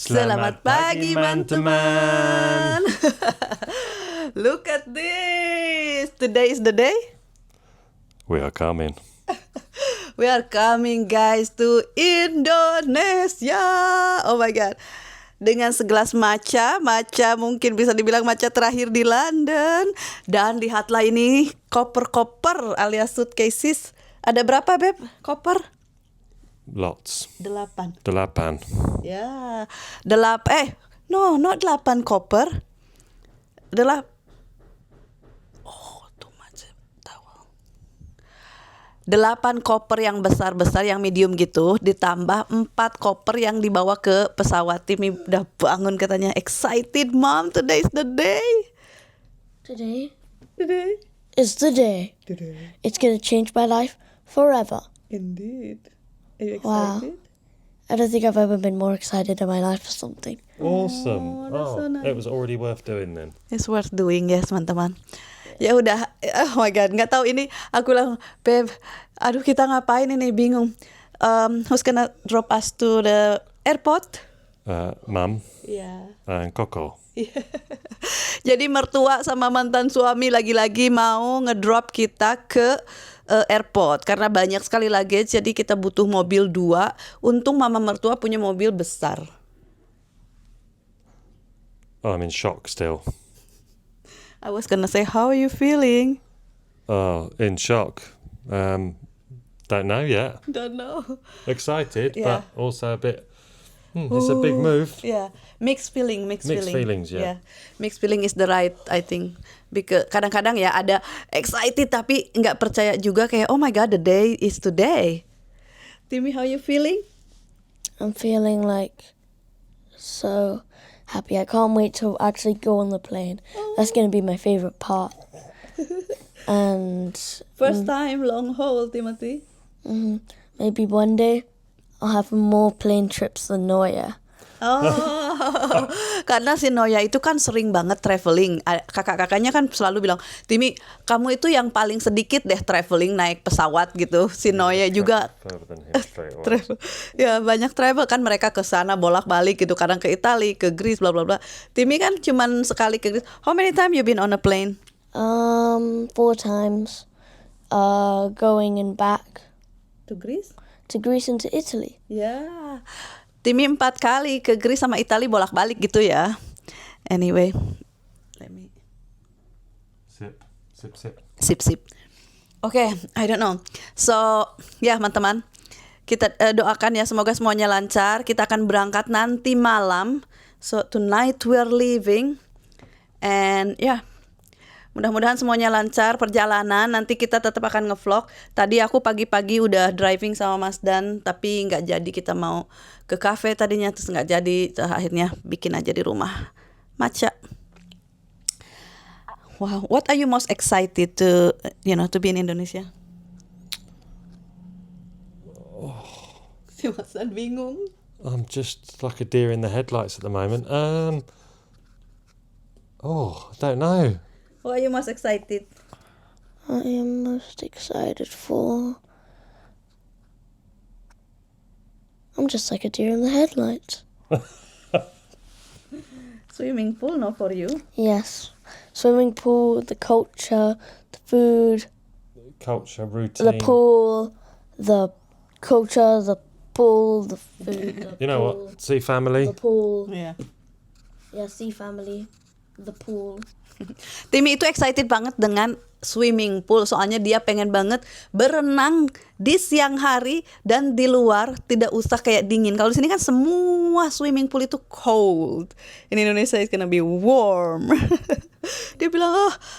Selamat pagi, teman-teman. Look at this. Today is the day. We are coming. We are coming, guys, to Indonesia. Oh my God. Dengan segelas matcha mungkin bisa dibilang matcha terakhir di London. Dan lihatlah ini koper-koper alias suitcases. Ada berapa, Beb? Koper? Lots. 8. Delapan. Ya, not 8 koper. Too much towel. 8 koper yang besar-besar, yang medium gitu, ditambah 4 koper yang dibawa ke pesawat. Timi udah bangun katanya, excited mom, today is the day. Today Today. is the day. Today. It's gonna change my life forever. Indeed. Are you Wow. excited? I don't think I've ever been more excited in my life for something. Awesome. that's so nice. It was already worth doing then. It's worth doing, yes, teman-teman. Ya udah, oh my God, nggak tahu ini. Aku bilang, Beb, aduh kita ngapain ini, bingung. Who's gonna drop us to the airport? Mum Iya. and Coco. Jadi mertua sama mantan suami lagi-lagi mau ngedrop kita ke airport karena banyak sekali luggage, jadi kita butuh mobil 2. Untung mama mertua punya mobil besar. I'm in shock still. I was gonna say, how are you feeling? Oh, in shock. Don't know yet. Don't know. Excited, Yeah. but also a bit. It's a big move. Yeah, mixed feelings. Mixed feelings, yeah. Mixed feeling is the right, I think. Because kadang-kadang ya ada excited tapi nggak percaya juga, kayak oh my God, the day is today. Timmy, how you feeling? I'm feeling like so happy. I can't wait to actually go on the plane. That's gonna be my favorite part. And First time long haul, Timothy. maybe one day I'll have more plane trips than Noya. Oh, karena si Noya itu kan sering banget traveling. Kakak-kakaknya kan selalu bilang, Timi, kamu itu yang paling sedikit deh traveling naik pesawat gitu. Si Noya juga Further than him straight away. travel. Ya banyak travel kan, mereka ke sana bolak-balik gitu. Kadang ke Italia, ke Greece, bla bla bla. Timi kan cuman sekali ke Greece. How many time you been on a plane? 4 times. Going and back To Greece? to Greece and to Italy. Ya. Timi 4 kali ke Greece sama Italia bolak-balik gitu ya. Anyway, let me Sip. sip. Oke, I don't know. So, ya teman-teman, kita doakan ya semoga semuanya lancar. Kita akan berangkat nanti malam. So, tonight we're leaving. And ya, mudah-mudahan semuanya lancar perjalanan. Nanti kita tetap akan ngevlog. Tadi aku pagi-pagi udah driving sama Mas Dan, tapi nggak jadi, kita mau ke cafe tadinya, terus nggak jadi. Akhirnya bikin aja di rumah. Matcha. Wow, what are you most excited to be in Indonesia? Si Mas Dan bingung. I'm just like a deer in the headlights at the moment. I don't know. What are you most excited? I am most excited for. I'm just like a deer in the headlights. Swimming pool, no for you. Yes. Swimming pool, the culture, the food, Culture, routine. the pool, the culture, the pool, the food. The You know pool, what? See family. The pool. Yeah. Yeah, sea family. The pool. Timmy itu excited banget dengan swimming pool, soalnya dia pengen banget berenang di siang hari dan di luar, tidak usah kayak dingin. Kalau di sini kan semua swimming pool itu cold. In Indonesia it's gonna be warm. Dia bilang,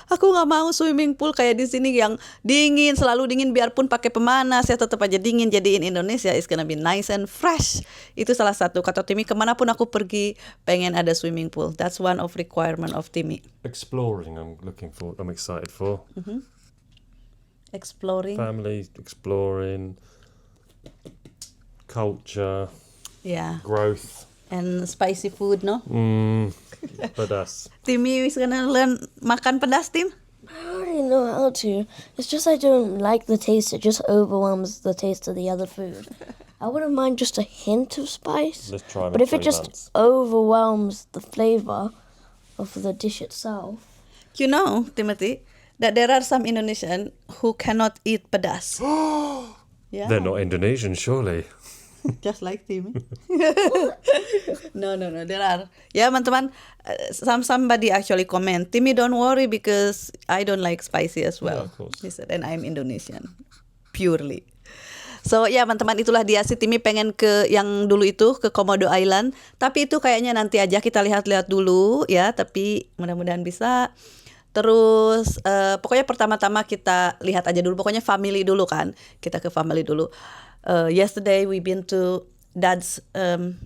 aku nggak mau swimming pool kayak di sini yang dingin, selalu dingin, biarpun pakai pemanas ya tetap aja dingin. Jadi in Indonesia it's gonna be nice and fresh. Itu salah satu kata Timmy, kemanapun aku pergi pengen ada swimming pool. That's one of requirement of Timmy. Exploring. I'm excited for. Exploring. Family, exploring, culture, Yeah. growth. And spicy food, no? Pedas. Timmy is gonna learn makan pedas, Tim? I already know how to. It's just I don't like the taste. It just overwhelms the taste of the other food. I wouldn't mind just a hint of spice. Let's try them But in if it 3 just months. overwhelms the flavor of the dish itself, You know, Timothy, that there are some Indonesian who cannot eat pedas. Yeah. They're not Indonesian, surely. Just like Timmy. No, there are. Ya, teman-teman, somebody actually comment, Timmy, don't worry because I don't like spicy as well. Yeah, of course. He said, and I'm Indonesian, purely. So ya teman-teman, itulah dia si Timmy pengen ke yang dulu itu, ke Komodo Island. Tapi itu kayaknya nanti aja kita lihat-lihat dulu ya. Tapi mudah-mudahan bisa. Terus pokoknya pertama-tama kita lihat aja dulu. Pokoknya family dulu kan. Kita ke family dulu. Yesterday we been to Dad's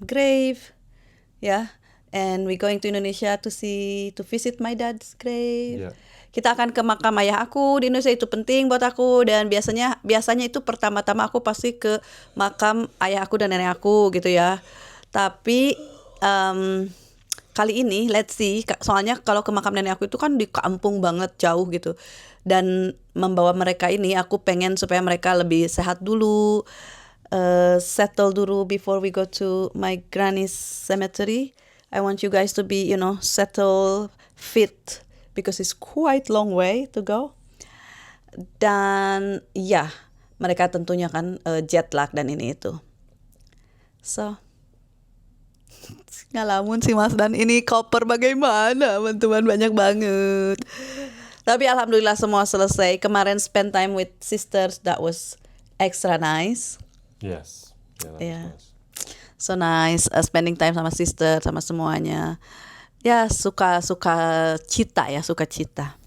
grave. Ya. And we going to Indonesia to visit my dad's grave. Yeah. Kita akan ke makam ayah aku di Indonesia, itu penting buat aku. Dan biasanya itu pertama-tama aku pasti ke makam ayah aku dan nenek aku gitu ya. Tapi kali ini let's see, soalnya kalau ke makam nenek aku itu kan di kampung banget, jauh gitu. Dan membawa mereka ini aku pengen supaya mereka lebih sehat dulu, settle dulu before we go to my granny's cemetery. I want you guys to be, settle, fit, because it's quite long way to go. Dan ya, mereka tentunya kan jet lag dan ini itu. So, ngalamun sih Mas, dan ini koper bagaimana teman-teman, banyak banget. Tapi alhamdulillah semua selesai. Kemarin spend time with sisters, that was extra nice. Yes. Yeah, that Yeah. was nice. So nice, spending time sama sister, sama semuanya. Ya, suka cita.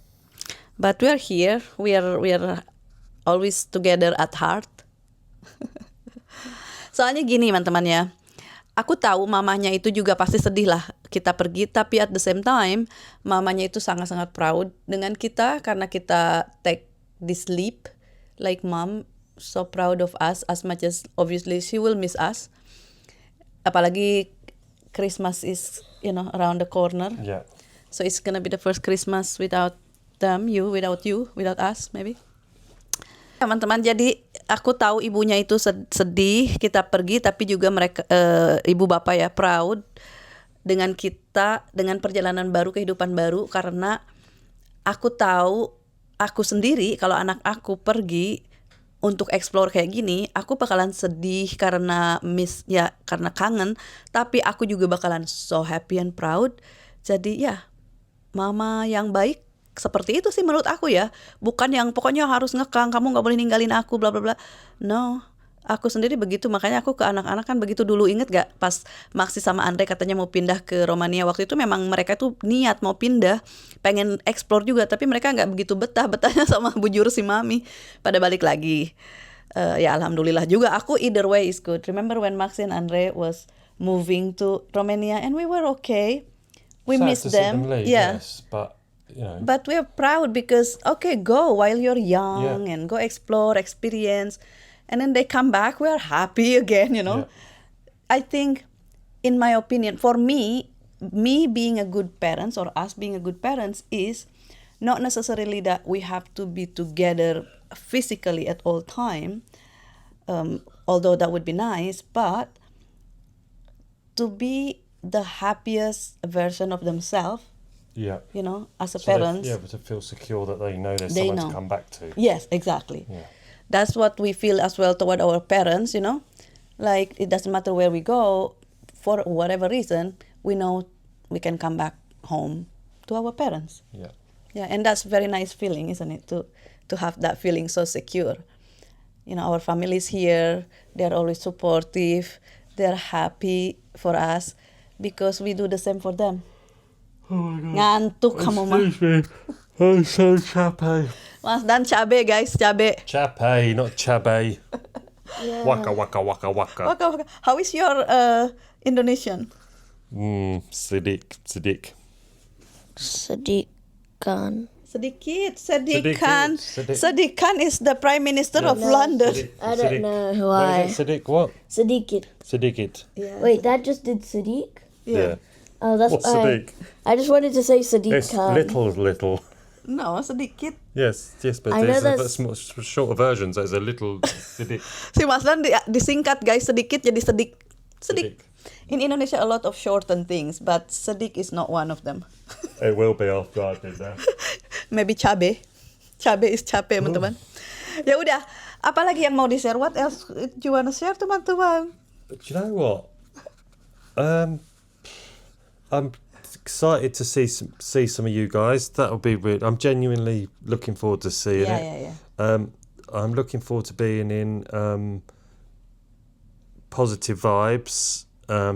But we're here, we are always together at heart. Soalnya gini teman-teman ya, aku tahu mamanya itu juga pasti sedih lah kita pergi, tapi at the same time mamanya itu sangat-sangat proud dengan kita karena kita take this leap. Like mom so proud of us, as much as obviously she will miss us. Apalagi Christmas is around the corner. Yeah. So it's gonna be the first Christmas without them, without us maybe. Teman-teman, jadi aku tahu ibunya itu sedih kita pergi, tapi juga mereka ibu bapak ya proud dengan kita, dengan perjalanan baru, kehidupan baru, karena aku tahu aku sendiri kalau anak aku pergi untuk explore kayak gini, aku bakalan sedih karena karena kangen, tapi aku juga bakalan so happy and proud. Jadi ya, mama yang baik seperti itu sih menurut aku ya. Bukan yang pokoknya harus ngekang, kamu gak boleh ninggalin aku, bla bla bla. No, aku sendiri begitu. Makanya aku ke anak-anak kan begitu dulu. Ingat gak pas Maxi sama Andre katanya mau pindah ke Romania, waktu itu memang mereka tuh niat mau pindah, pengen explore juga, tapi mereka gak begitu betahnya sama bujur si mami, pada balik lagi. Ya alhamdulillah juga, aku either way is good. Remember when Maxi and Andre was moving to Romania and we were okay. We Sad missed to see them. leave, Yeah. yes, but But we're proud because, okay, go while you're young Yeah. and go explore, experience. And then they come back, we're happy again, Yeah. I think, in my opinion, for me being a good parent or us being a good parents is not necessarily that we have to be together physically at all time, although that would be nice, but to be the happiest version of themselves, yeah. as a So they- parents. yeah, but to feel secure that they know there's They someone know. to come back to. Yes, exactly. Yeah. That's what we feel as well toward our parents, Like, it doesn't matter where we go, for whatever reason, we know we can come back home to our parents. Yeah. Yeah, and that's a very nice feeling, isn't it? To have that feeling so secure. Our family's here, they're always supportive, they're happy for us because we do the same for them. Oh my God. Ngantuk kamu mah. Excuse me. I'm so chappy. Mas, dan cabe guys, cabe. Chappy, not chabay. Yeah. Waka waka waka waka. Waka. How is your Indonesian? Siddiq. Sadiq Khan. Sadikan. Siddiq. Sadikan is the Prime Minister of London. I don't know What why. is it? Siddiq what? Sadiq. Siddiqit. Yeah. Wait, Dad just did Sadiq? Yeah. Oh, that's What's why. Sadiq? I just wanted to say Sadiq It's Khan. little. No, sedikit. Yes, but I know there's there's- shorter versions. There's a little Siddiq. Si Mas Dan disingkat guys, sedikit jadi sedik. Sedik. Siddiq. In Indonesia a lot of shortened things, but sedik is not one of them. It will be after I did that. Maybe cabe. Cabe is capek, teman-teman. Ya udah, apalagi yang mau di-share? What else do you wanna share, teman-teman? But do you know what? I'm excited to see some of you guys. That'll be weird. I'm genuinely looking forward to seeing it. I'm looking forward to being in positive vibes,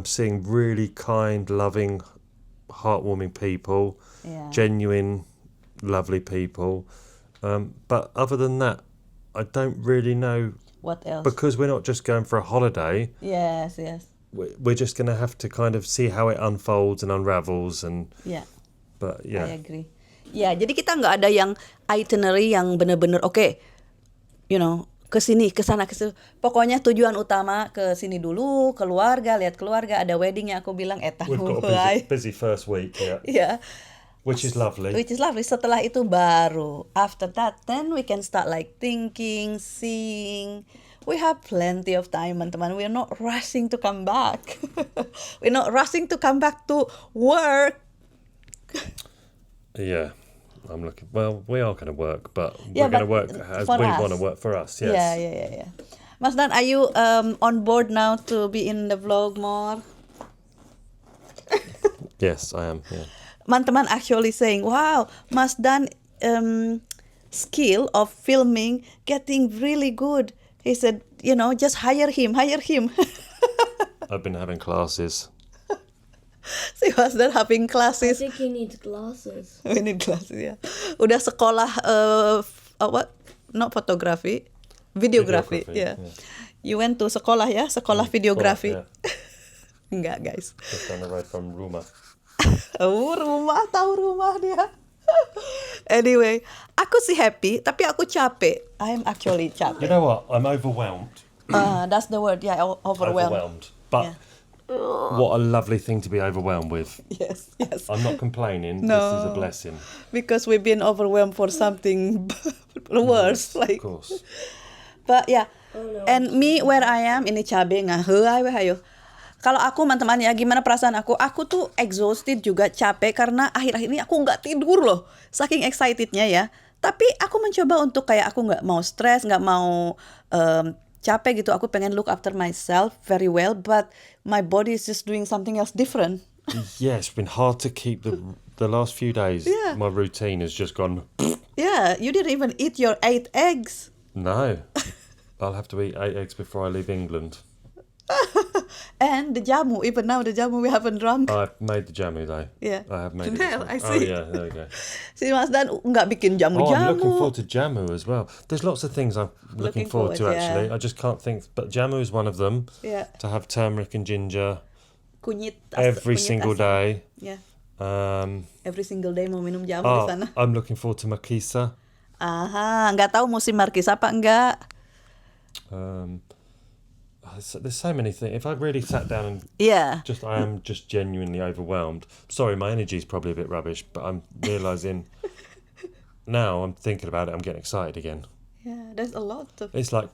seeing really kind, loving, heartwarming people, Yeah. genuine, lovely people. But other than that, I don't really know, What else? because we're not just going for a holiday. Yes. We're just going to have to kind of see how it unfolds and unravels. Yeah. But I yeah, agree. Ya, jadi kita nggak ada yang itinerary yang bener-bener oke, ke sini, ke sana, ke situ. Pokoknya tujuan utama ke sini dulu, keluarga, lihat keluarga, ada weddingnya. Aku bilang we've got a mulai. busy first week, yeah, Ya, which is lovely. which is lovely. Setelah itu baru, after that, then we can start like thinking, seeing. We have plenty of time, teman-teman. We're not rushing to come back. We're not rushing to come back to work. Yeah, I'm looking. Well, we are going to work, but Yeah, we're going to but work as for we us. want to work for us. Yes. Yeah. Mas Dan, are you on board now to be in the vlog more? Yes, I am. Yeah. Teman-teman actually saying, wow, Mas Dan skill of filming getting really good. He said, just hire him. I've been having classes. Si Mas Dan having I classes. think he needs glasses. We need classes, ya. Udah sekolah what? Not photography, videography. Videography, Yeah. yeah. You went to sekolah ya, sekolah videography. Yeah, Enggak, guys. just down the road from Ruma. Tahu rumah dia. Anyway, aku sih happy, tapi aku capek. I'm actually You capek. know what? I'm overwhelmed. That's the word, yeah, overwhelmed. But what a lovely thing to be overwhelmed with. Yes. I'm not complaining. No. This is a blessing. Because we've been overwhelmed for something worse, Of like. course. But yeah, Oh, no. and me where I am ini cabe ngaheai weh hayo. Kalau aku teman-teman ya, gimana perasaan aku? Aku tuh exhausted juga, capek karena akhir-akhir ini aku nggak tidur loh, saking excitednya ya. Tapi aku mencoba untuk kayak aku nggak mau stres, nggak mau capek gitu. Aku pengen look after myself very well, but my body is just doing something else different. Yeah, it's been hard to keep the last few days. Yeah. My routine has just gone. Yeah, you didn't even eat your 8 eggs. No, I'll have to eat 8 eggs before I leave England. And the jamu, even now the jamu we haven't drunk. I've made the jamu though. Yeah. I have made There, it. I Oh see. yeah, there we go. Si Mas Dan nggak bikin Oh, I'm looking jamu-jamu. forward to jamu as well. There's lots of things I'm looking forward to forward, actually. yeah. I just can't think. But jamu is one of them. Yeah. To have turmeric and ginger Kunyit every kunyit single asam. day. Yeah. Um, Every single day mau minum jamu di sana. I'm looking forward to makisa. Aha, nggak tahu musim markis apa enggak. There's so many things. If I really sat down and Iya. I am just genuinely overwhelmed. Sorry, my energy is probably a bit rubbish, but I'm realizing now I'm thinking about it. I'm getting excited again. Yeah, there's a lot of. It's like,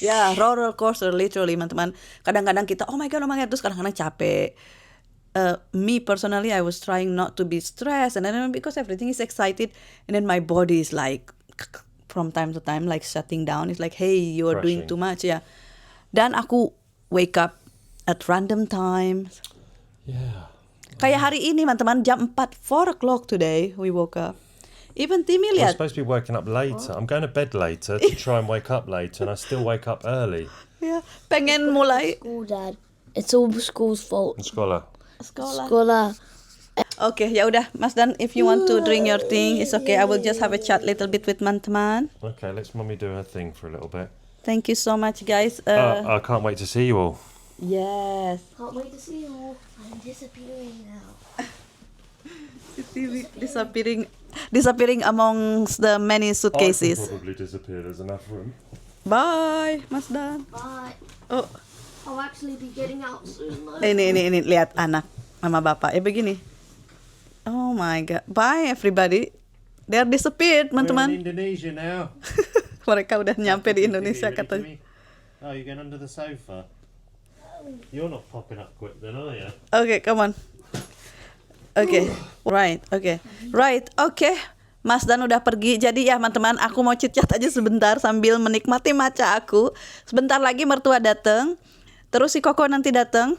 Ya, roller coaster literally, teman-teman. Kadang-kadang kita, oh my god, terus kadang-kadang capek. Me personally, I was trying not to be stressed, and then because everything is excited, and then my body is like, from time to time, like shutting down. It's like, hey, you are doing Crashing. too much, ya. Dan aku wake up at random times. yeah. Kayak hari ini, teman-teman, jam 4 o'clock today, we woke up. Even Timmy I'm lihat, supposed to be waking up later. I'm going to bed later to try and wake up later, and I still wake up early. ya, pengen mulai School, Dad. It's all school's fault. And scholar. sekolah. Sekolah. Oke, ya udah, Mas Dan, if you want to drink your thing, it's okay. I will just have a chat little bit with teman-teman. Okay, let's mummy do her thing for a little bit. Thank you so much, guys. I can't wait to see you all. Yes. Can't wait to see you all. I'm disappearing now. Disappearing amongst the many suitcases. probably disappear. There's enough room. Bye, Mas Dan. Bye. Oh, I'll actually be getting out soon though. ini lihat anak sama bapak. Begini. Oh my god. Bye everybody. They are disappeared, We're in teman-teman. Indonesia now. Mereka udah nyampe di Timmy, Indonesia ready, katanya. Timmy? Oh, you're going under the sofa? You're not popping up quick then, are you? Okay, come on. Okay, right, okay. Right, okay. Mas Dan udah pergi. Jadi ya teman-teman, aku mau chit-chat aja sebentar sambil menikmati matcha aku. Sebentar lagi mertua datang. Terus si Koko nanti datang.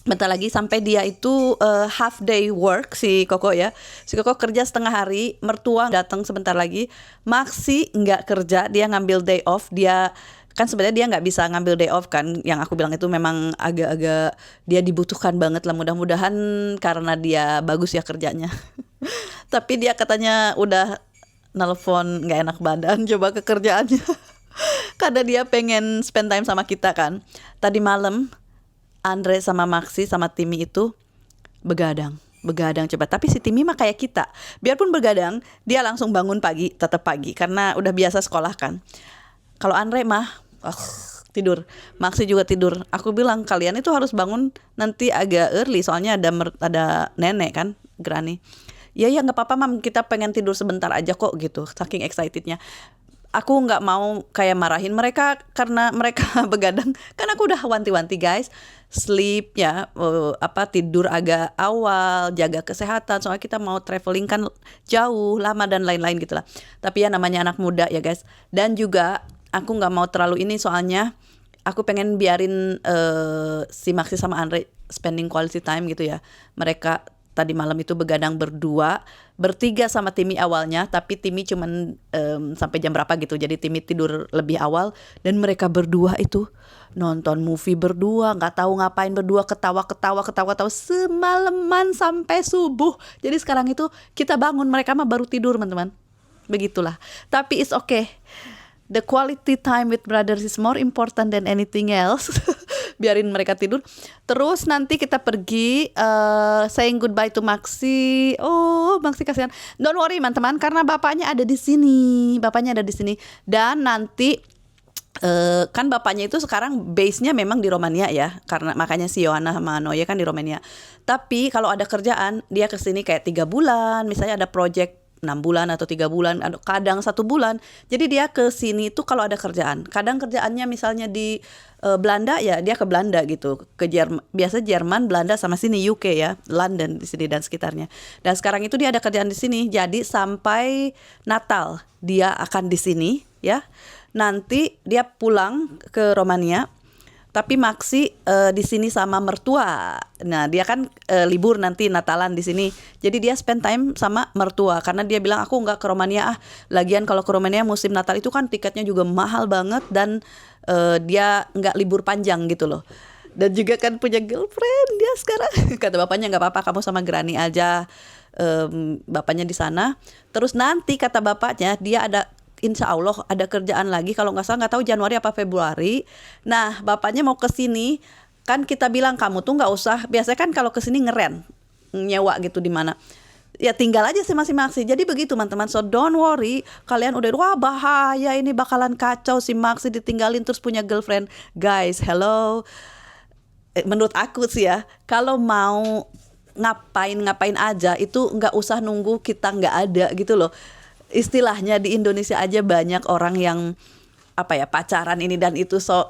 Bentar lagi sampai dia itu half day work si Koko ya. Si Koko kerja setengah hari, mertua datang sebentar lagi. Maxi nggak kerja, dia ngambil day off. Dia kan sebenarnya dia nggak bisa ngambil day off kan. Yang aku bilang itu memang agak-agak dia dibutuhkan banget lah. Mudah-mudahan karena dia bagus ya kerjanya. Tapi dia katanya udah nelpon nggak enak badan coba ke kerjaannya. Karena dia pengen spend time sama kita kan. Tadi malam Andre sama Maxi sama Timmy itu begadang coba. Tapi si Timmy mah kayak kita. Biarpun begadang, dia langsung bangun pagi, tetap pagi karena udah biasa sekolah kan. Kalau Andre mah tidur. Maxi juga tidur. Aku bilang kalian itu harus bangun nanti agak early soalnya ada nenek kan, Granny. Ya nggak apa-apa mam, kita pengen tidur sebentar aja kok gitu. Saking excitednya. Aku nggak mau kayak marahin mereka karena mereka begadang. Kan aku udah wanti-wanti guys, sleep ya, tidur agak awal, jaga kesehatan. Soalnya kita mau traveling kan jauh, lama dan lain-lain gitulah. Tapi ya namanya anak muda ya guys. Dan juga aku nggak mau terlalu ini soalnya aku pengen biarin si Maxi sama Andre spending quality time gitu ya. Mereka tadi malam itu begadang berdua, bertiga sama Timmy awalnya, tapi Timmy cuman sampai jam berapa gitu. Jadi Timmy tidur lebih awal dan mereka berdua itu nonton movie berdua, nggak tahu ngapain berdua, ketawa semalaman sampai subuh. Jadi sekarang itu kita bangun, mereka mah baru tidur teman-teman. Begitulah. Tapi it's okay. The quality time with brothers is more important than anything else. Biarin mereka tidur. Terus nanti kita pergi saying goodbye to Maxi. Oh, Maxi kasihan. Don't worry teman-teman karena bapaknya ada di sini. Dan nanti kan bapaknya itu sekarang base-nya memang di Romania ya. Karena makanya si Yohana sama Noya kan di Romania. Tapi kalau ada kerjaan dia ke sini kayak 3 bulan, misalnya ada project 6 bulan atau 3 bulan, kadang 1 bulan. Jadi dia ke sini tuh kalau ada kerjaan. Kadang kerjaannya misalnya di Belanda ya dia ke Belanda gitu. Ke biasa Jerman, Belanda sama sini UK ya, London di sini dan sekitarnya. Dan sekarang itu dia ada kerjaan di sini. Jadi sampai Natal dia akan di sini ya. Nanti dia pulang ke Romania. Tapi Maxi di sini sama mertua. Nah, dia kan libur nanti Natalan di sini. Jadi dia spend time sama mertua karena dia bilang aku nggak ke Romania Lagian kalau ke Romania musim Natal itu kan tiketnya juga mahal banget dan dia nggak libur panjang gitu loh. Dan juga kan punya girlfriend dia sekarang. Kata bapaknya nggak apa-apa kamu sama Granny aja. Bapaknya di sana. Terus nanti kata bapaknya dia ada insya Allah ada kerjaan lagi kalau nggak salah nggak tahu Januari apa Februari. Nah bapaknya mau ke sini kan kita bilang kamu tuh nggak usah, biasanya kan kalau ke sini ngeren nyewa gitu di mana ya tinggal aja sih Maxi. Jadi begitu teman-teman, so don't worry kalian udah wah bahaya ini bakalan kacau si Maxi ditinggalin terus punya girlfriend. Guys hello, menurut aku sih ya kalau mau ngapain aja itu nggak usah nunggu kita nggak ada gitu loh. Istilahnya di Indonesia aja banyak orang yang pacaran ini dan itu, so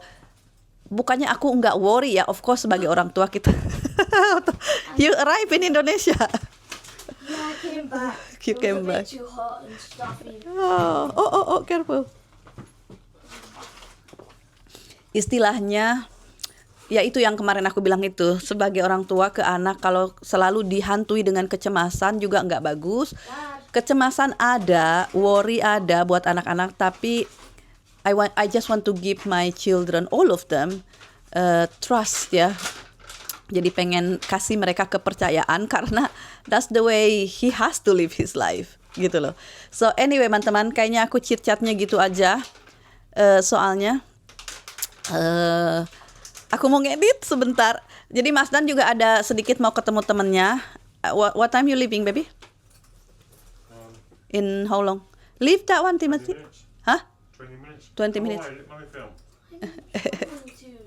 bukannya aku nggak worry ya, of course sebagai orang tua kita. You arrive in Indonesia. Yeah, I came back. You came back. Too hot and stuffy. Oh, careful. Istilahnya ya itu yang kemarin aku bilang itu, sebagai orang tua ke anak kalau selalu dihantui dengan kecemasan juga nggak bagus. Kecemasan ada, worry ada buat anak-anak, tapi I just want to give my children, all of them, trust ya. Jadi pengen kasih mereka kepercayaan karena that's the way he has to live his life gitu loh. So anyway teman-teman, kayaknya aku chit-chatnya gitu aja. Soalnya aku mau ngedit sebentar. Jadi Mas Dan juga ada sedikit mau ketemu temennya. What time you leaving, baby? In how long? Leave that one, Timothy. 20 minutes. Huh? 20 minutes. 20 minutes. Oh, wait, let me film.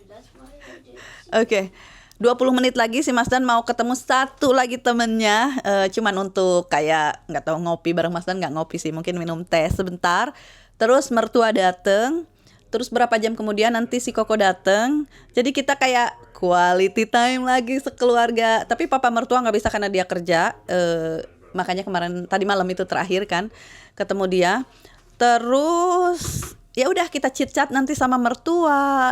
That's why I did. Okay. 20 menit lagi si Mas Dan mau ketemu satu lagi temennya, cuman untuk kayak nggak tahu ngopi bareng Mas Dan, nggak ngopi sih, mungkin minum teh sebentar. Terus mertua dateng, terus berapa jam kemudian nanti si Koko dateng. Jadi kita kayak quality time lagi sekeluarga. Tapi papa mertua nggak bisa karena dia kerja, makanya kemarin tadi malam itu terakhir kan ketemu dia. Terus ya udah kita chit chat nanti sama mertua.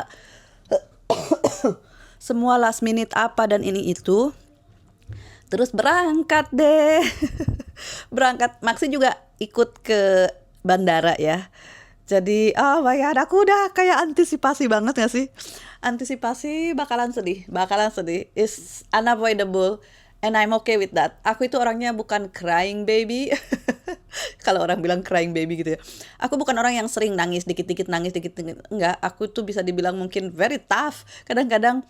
Semua last minute apa dan ini itu. Terus berangkat deh. Berangkat, Maksi juga ikut ke bandara ya. Jadi oh my god, aku udah kayak antisipasi banget gak sih? Antisipasi bakalan sedih. It's unavoidable and I'm okay with that. Aku itu orangnya bukan crying baby. Kalau orang bilang crying baby gitu ya. Aku bukan orang yang sering nangis dikit-dikit. Enggak, aku tuh bisa dibilang mungkin very tough. Kadang-kadang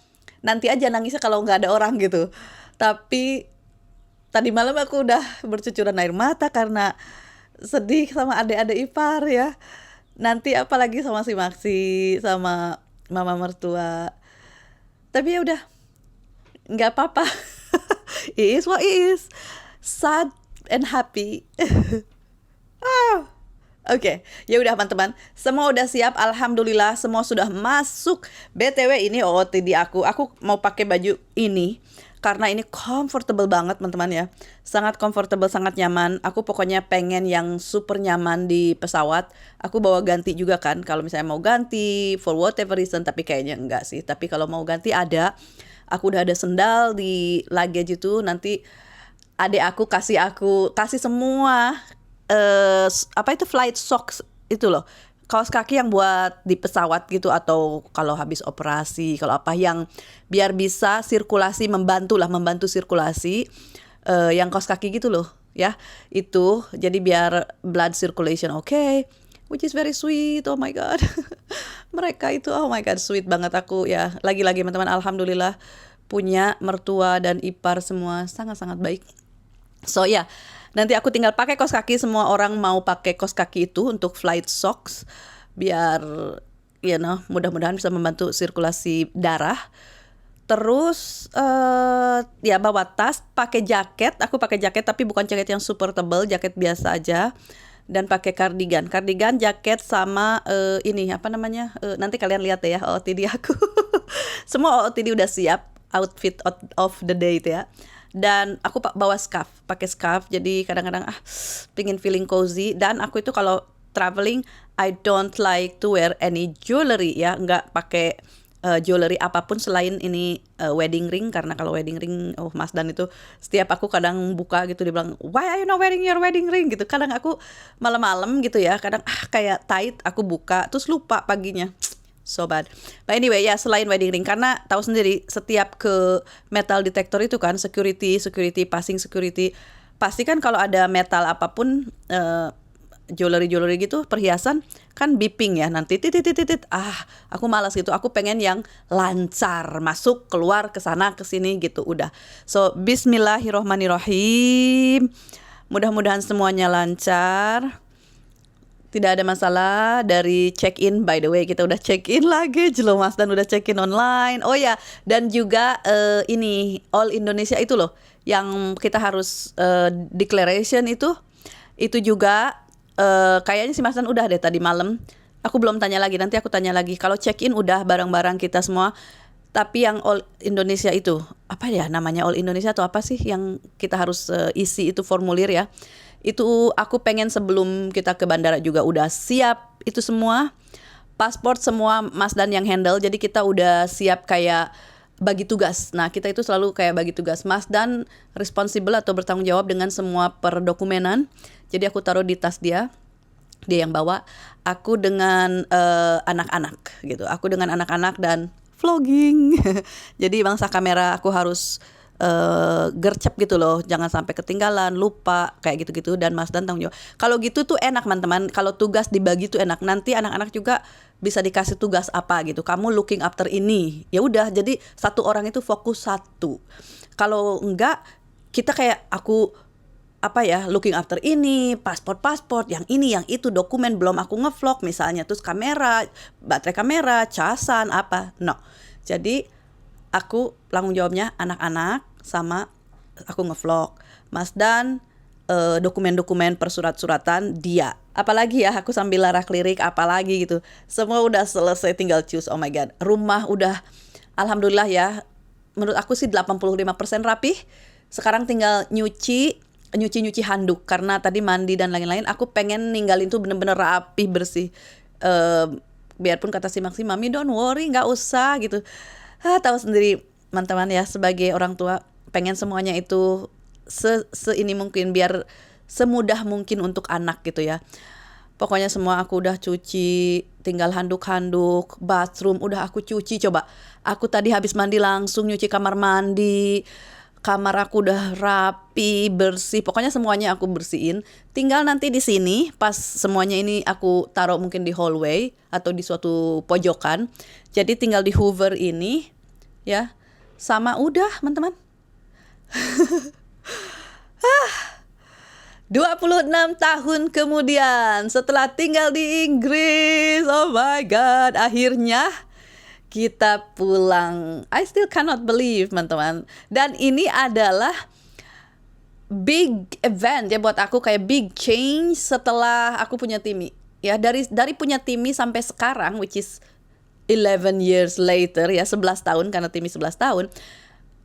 nanti aja nangisnya kalau nggak ada orang gitu. Tapi tadi malam aku udah bercucuran air mata karena sedih sama adik-adik ipar ya. Nanti apalagi sama si Maksi, sama mama mertua. Tapi ya udah, nggak apa-apa. It is what it is. Sad and happy. Oke, ya udah teman-teman, semua udah siap, alhamdulillah semua sudah masuk. BTW ini OOTD aku mau pakai baju ini karena ini comfortable banget teman-teman ya. Sangat comfortable, sangat nyaman. Aku pokoknya pengen yang super nyaman di pesawat. Aku bawa ganti juga kan, kalau misalnya mau ganti for whatever reason, tapi kayaknya enggak sih. Tapi kalau mau ganti ada. Aku udah ada sendal di luggage itu, nanti adik aku kasih semua apa itu flight socks itu loh, kaos kaki yang buat di pesawat gitu, atau kalau habis operasi, kalau apa yang biar bisa sirkulasi, membantu sirkulasi, yang kaos kaki gitu loh ya, itu jadi biar blood circulation okay, which is very sweet. Oh my god. Mereka itu oh my god sweet banget. Aku ya lagi-lagi teman-teman, alhamdulillah punya mertua dan ipar semua sangat-sangat baik. So ya, nanti aku tinggal pakai kaos kaki. Semua orang mau pakai kaos kaki itu untuk flight socks biar mudah-mudahan bisa membantu sirkulasi darah. Terus ya bawa tas, pakai jaket. Aku pakai jaket tapi bukan jaket yang super tebal, jaket biasa aja. Dan pakai kardigan, jaket sama ini apa namanya? Nanti kalian lihat ya OOTD aku. Semua OOTD udah siap, outfit of the day itu ya. Dan aku bawa pakai scarf, jadi kadang-kadang pingin feeling cozy. Dan aku itu kalau traveling, I don't like to wear any jewelry ya, nggak pakai jewelry apapun selain ini wedding ring. Karena kalau wedding ring, Mas Dan itu setiap aku kadang buka gitu, dia bilang why are you not wearing your wedding ring gitu. Kadang aku malam-malam gitu ya, kadang kayak tight, aku buka terus lupa paginya. So bad. But anyway ya, selain wedding ring, karena tahu sendiri setiap ke metal detector itu kan security, passing security, pasti kan kalau ada metal apapun, jewelry gitu, perhiasan kan beeping ya, nanti titit. Aku malas gitu. Aku pengen yang lancar, masuk keluar ke sana ke sini gitu udah. So bismillahirrohmanirrohim. Mudah-mudahan semuanya lancar. Tidak ada masalah dari check-in. By the way, kita udah check-in lagi, Mas Dan udah check-in online. Oh ya, dan juga ini All Indonesia itu loh, yang kita harus declaration itu juga kayaknya si Mas Dan udah deh tadi malam. Aku belum tanya lagi, nanti aku tanya lagi. Kalau check-in udah barang-barang kita semua. Tapi yang All Indonesia itu, apa ya namanya, All Indonesia atau apa sih yang kita harus isi itu formulir ya. Itu aku pengen sebelum kita ke bandara juga udah siap itu semua. Pasport semua Mas Dan yang handle, jadi kita udah siap kayak bagi tugas. Nah kita itu selalu kayak bagi tugas. Mas Dan responsible atau bertanggung jawab dengan semua perdokumenan. Jadi aku taruh di tas dia yang bawa. Aku dengan anak-anak gitu. Aku dengan anak-anak dan vlogging. Jadi bangsa kamera aku harus gercep gitu loh, jangan sampai ketinggalan, lupa kayak gitu-gitu. Dan Mas Dan tanggung jawab. Kalau gitu tuh enak teman-teman, kalau tugas dibagi tuh enak. Nanti anak-anak juga bisa dikasih tugas apa gitu, kamu looking after ini, ya udah, jadi satu orang itu fokus satu. Kalau enggak, kita kayak aku looking after ini, pasport yang ini yang itu, dokumen belum aku ngevlog misalnya, terus kamera, baterai kamera, casan apa, no. Jadi aku tanggung jawabnya anak-anak sama aku ngevlog. Mas Dan dokumen-dokumen persurat-suratan dia. Apalagi ya aku sambil larak lirik apalagi gitu. Semua udah selesai tinggal choose. Oh my god. Rumah udah alhamdulillah ya. Menurut aku sih 85% rapih. Sekarang tinggal nyuci handuk karena tadi mandi dan lain-lain. Aku pengen ninggalin tuh bener-bener rapih bersih. Biarpun kata si Maxi, mami don't worry, nggak usah gitu. Tahu sendiri teman-teman ya, sebagai orang tua pengen semuanya itu ini mungkin biar semudah mungkin untuk anak gitu ya. Pokoknya semua aku udah cuci, tinggal handuk-handuk, bathroom udah aku cuci. Coba aku tadi habis mandi langsung nyuci kamar mandi. Kamar aku udah rapi, bersih. Pokoknya semuanya aku bersihin. Tinggal nanti di sini pas semuanya ini aku taruh mungkin di hallway atau di suatu pojokan. Jadi tinggal di Hoover ini ya. Sama udah, teman-teman. 26 tahun kemudian setelah tinggal di Inggris, oh my god, akhirnya kita pulang. I still cannot believe, teman-teman. Dan ini adalah big event ya buat aku, kayak big change setelah aku punya Timmy. Ya, dari punya Timmy sampai sekarang, which is 11 years later ya, 11 tahun karena Timmy 11 tahun.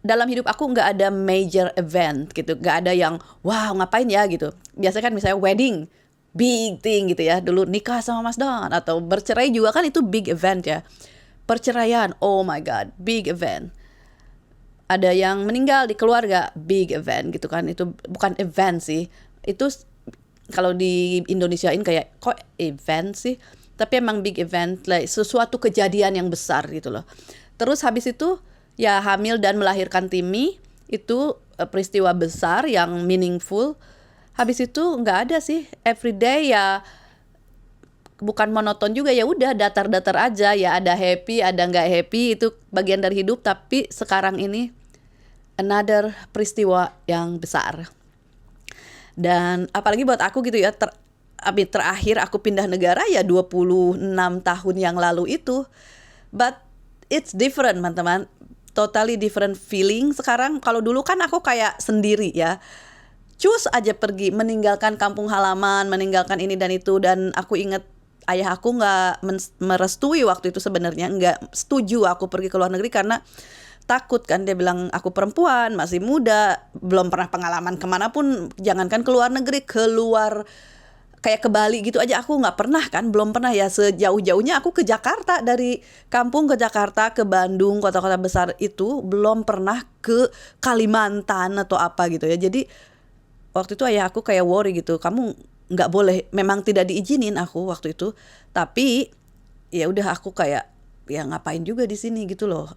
Dalam hidup aku nggak ada major event gitu, nggak ada yang wow ngapain ya gitu. Biasanya kan misalnya wedding, big thing gitu ya. Dulu nikah sama Mas Don atau bercerai juga kan itu big event ya. Perceraian, oh my god, big event. Ada yang meninggal di keluarga, big event gitu kan. Itu bukan event sih. Itu kalau di Indonesiain kayak kok event sih. Tapi emang big event, like sesuatu kejadian yang besar gitu loh. Terus habis itu ya hamil dan melahirkan Timmy, itu peristiwa besar yang meaningful. Habis itu nggak ada sih, everyday ya bukan monoton juga, ya udah datar-datar aja ya, ada happy ada nggak happy, itu bagian dari hidup. Tapi sekarang ini another peristiwa yang besar. Dan apalagi buat aku gitu ya, terakhir aku pindah negara ya 26 tahun yang lalu itu. But it's different, teman-teman. Totally different feeling sekarang. Kalau dulu kan aku kayak sendiri ya. Cus aja pergi, meninggalkan kampung halaman, meninggalkan ini dan itu. Dan aku ingat ayah aku nggak merestui waktu itu, sebenarnya nggak setuju aku pergi ke luar negeri karena takut kan. Dia bilang aku perempuan, masih muda, belum pernah pengalaman kemanapun, jangankan ke luar negeri, keluar kayak ke Bali gitu aja aku nggak pernah kan, belum pernah ya. Sejauh-jauhnya aku ke Jakarta, dari kampung ke Jakarta, ke Bandung, kota-kota besar itu, belum pernah ke Kalimantan atau apa gitu ya. Jadi waktu itu ayah aku kayak worry gitu, kamu nggak boleh, memang tidak diizinin aku waktu itu. Tapi ya udah aku kayak ya ngapain juga di sini gitu loh.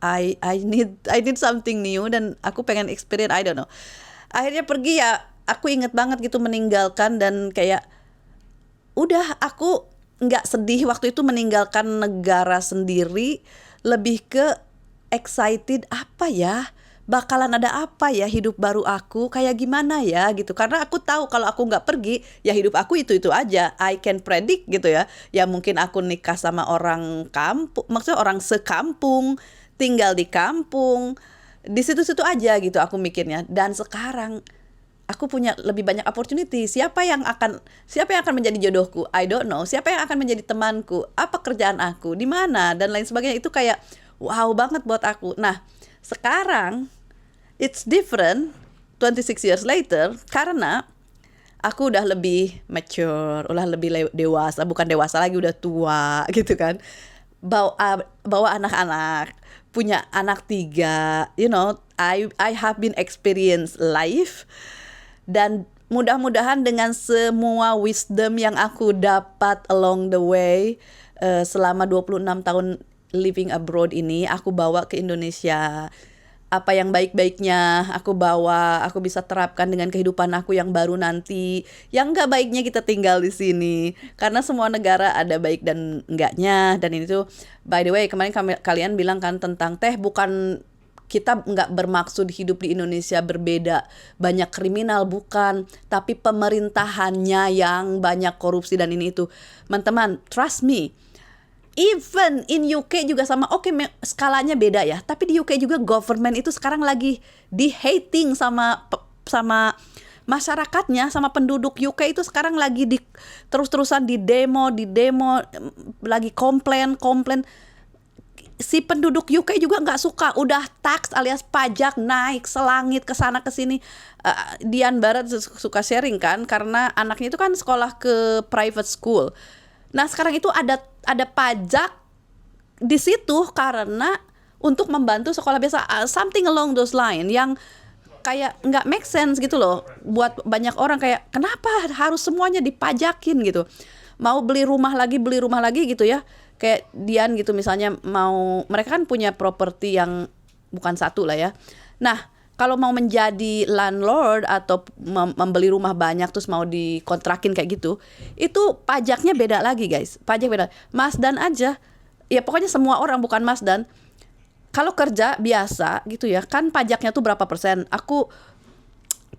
I need something new dan aku pengen experience, I don't know. Akhirnya pergi ya. Aku inget banget gitu meninggalkan, dan kayak udah aku nggak sedih waktu itu meninggalkan negara sendiri, lebih ke excited, apa ya, bakalan ada apa ya hidup baru aku, kayak gimana ya gitu. Karena aku tahu kalau aku nggak pergi ya hidup aku itu aja. I can predict gitu ya. Ya mungkin aku nikah sama orang kampung, maksudnya orang sekampung, tinggal di kampung, di situ-situ aja gitu aku mikirnya. Dan sekarang aku punya lebih banyak opportunity. Siapa yang akan menjadi jodohku? I don't know. Siapa yang akan menjadi temanku? Apa kerjaan aku? Di mana? Dan lain sebagainya. Itu kayak wow banget buat aku. Nah, sekarang it's different 26 years later karena aku udah lebih mature, udah lebih dewasa, bukan dewasa lagi, udah tua gitu kan. Bawa anak-anak, punya anak 3, you know, I have been experience life. Dan mudah-mudahan dengan semua wisdom yang aku dapat along the way selama 26 tahun living abroad ini, aku bawa ke Indonesia. Apa yang baik-baiknya aku bawa, aku bisa terapkan dengan kehidupan aku yang baru nanti. Yang nggak baiknya kita tinggal di sini. Karena semua negara ada baik dan enggaknya. Dan itu, by the way, kemarin kalian bilang kan tentang teh, bukan kita nggak bermaksud hidup di Indonesia berbeda, banyak kriminal, bukan, tapi pemerintahannya yang banyak korupsi dan ini itu. Teman-teman, trust me, even in UK juga sama. Oke, skalanya beda ya. Tapi di UK juga government itu sekarang lagi di hating sama masyarakatnya, sama penduduk UK itu sekarang lagi terus-terusan di demo, lagi komplain. Si penduduk UK juga nggak suka, udah tax alias pajak naik selangit ke sana ke sini. Dian Barat suka sharing kan, karena anaknya itu kan sekolah ke private school. Nah sekarang itu ada pajak di situ karena untuk membantu sekolah biasa, something along those line yang kayak nggak make sense gitu loh buat banyak orang, kayak kenapa harus semuanya dipajakin gitu. Mau beli rumah lagi gitu ya. Kayak Dian gitu misalnya, mereka kan punya properti yang bukan satu lah ya. Nah, kalau mau menjadi landlord atau membeli rumah banyak terus mau dikontrakin kayak gitu, itu pajaknya beda lagi guys. Pajak beda. Mas Dan aja, ya pokoknya semua orang bukan Mas Dan, kalau kerja biasa gitu ya, kan pajaknya tuh berapa persen? Aku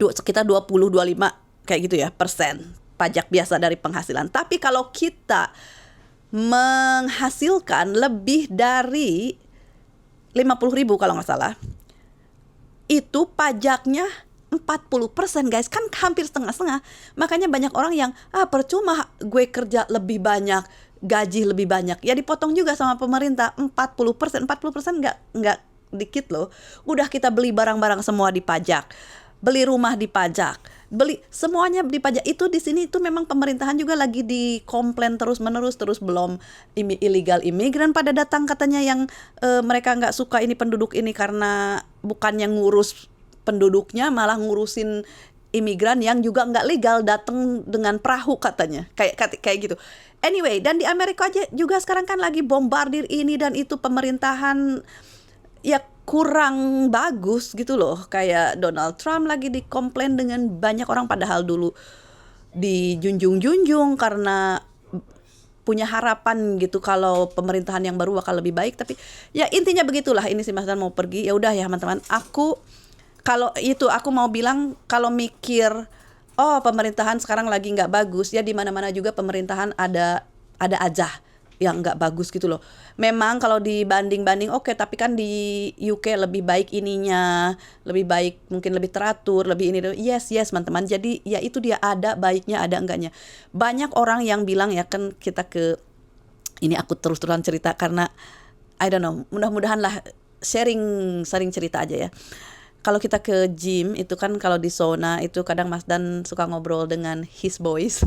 sekitar 20-25 kayak gitu ya persen pajak biasa dari penghasilan. Tapi kalau kita menghasilkan lebih dari 50.000 kalau nggak salah, itu pajaknya 40% guys, kan hampir setengah-setengah. Makanya banyak orang yang percuma gue kerja lebih banyak, gaji lebih banyak, ya dipotong juga sama pemerintah 40%. 40% nggak dikit loh. Udah kita beli barang-barang semua dipajak, beli rumah dipajak, beli semuanya dipajak. Itu di sini itu memang pemerintahan juga lagi dikomplain terus belum illegal imigran pada datang katanya, yang mereka nggak suka ini penduduk ini karena bukannya ngurus penduduknya malah ngurusin imigran yang juga nggak legal datang dengan perahu katanya, kayak gitu. Anyway, dan di Amerika aja juga sekarang kan lagi bombardir ini dan itu, pemerintahan ya kurang bagus gitu loh. Kayak Donald Trump lagi dikomplain dengan banyak orang, padahal dulu dijunjung karena punya harapan gitu kalau pemerintahan yang baru bakal lebih baik. Tapi ya intinya begitulah. Ini si Mas Dan mau pergi, ya udah ya teman-teman. Aku mau bilang, kalau mikir pemerintahan sekarang lagi nggak bagus, ya di mana-mana juga pemerintahan ada aja yang nggak bagus gitu loh. Memang kalau dibanding oke, tapi kan di UK lebih baik ininya, lebih baik, mungkin lebih teratur, lebih ini. Yes teman-teman. Jadi ya itu dia, ada baiknya ada enggaknya. Banyak orang yang bilang ya kan, ini aku terus-terusan cerita karena I don't know, mudah-mudahan lah sharing cerita aja ya. Kalau kita ke gym itu kan, kalau di sauna itu kadang Mas Dan suka ngobrol dengan his boys,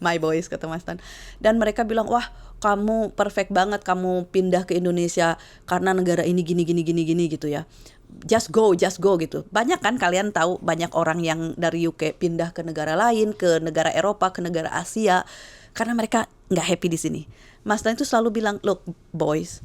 my boys kata Mas Dan. Dan mereka bilang, wah kamu perfect banget kamu pindah ke Indonesia karena negara ini gini gitu ya. Just go gitu. Banyak kan kalian tahu, banyak orang yang dari UK pindah ke negara lain, ke negara Eropa, ke negara Asia, karena mereka nggak happy di sini. Mas Dan itu selalu bilang, look boys,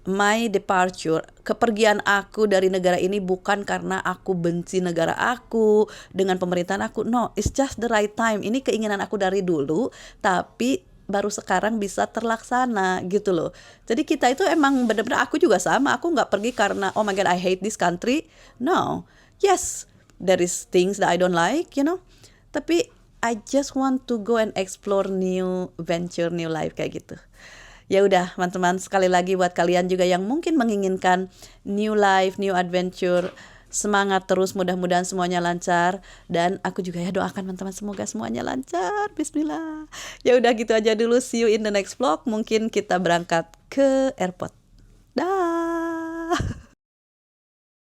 my departure, kepergian aku dari negara ini bukan karena aku benci negara aku dengan pemerintahan aku. No, it's just the right time. Ini keinginan aku dari dulu, tapi baru sekarang bisa terlaksana gitu loh. Jadi kita itu emang benar-benar, aku juga sama. Aku nggak pergi karena oh my god I hate this country. No, yes, there is things that I don't like, you know. Tapi I just want to go and explore new venture, new life kayak gitu. Ya udah teman-teman, sekali lagi buat kalian juga yang mungkin menginginkan new life, new adventure, semangat terus, mudah-mudahan semuanya lancar. Dan aku juga ya doakan teman-teman semoga semuanya lancar. Bismillah. Ya udah gitu aja dulu, see you in the next vlog. Mungkin kita berangkat ke airport. Dah.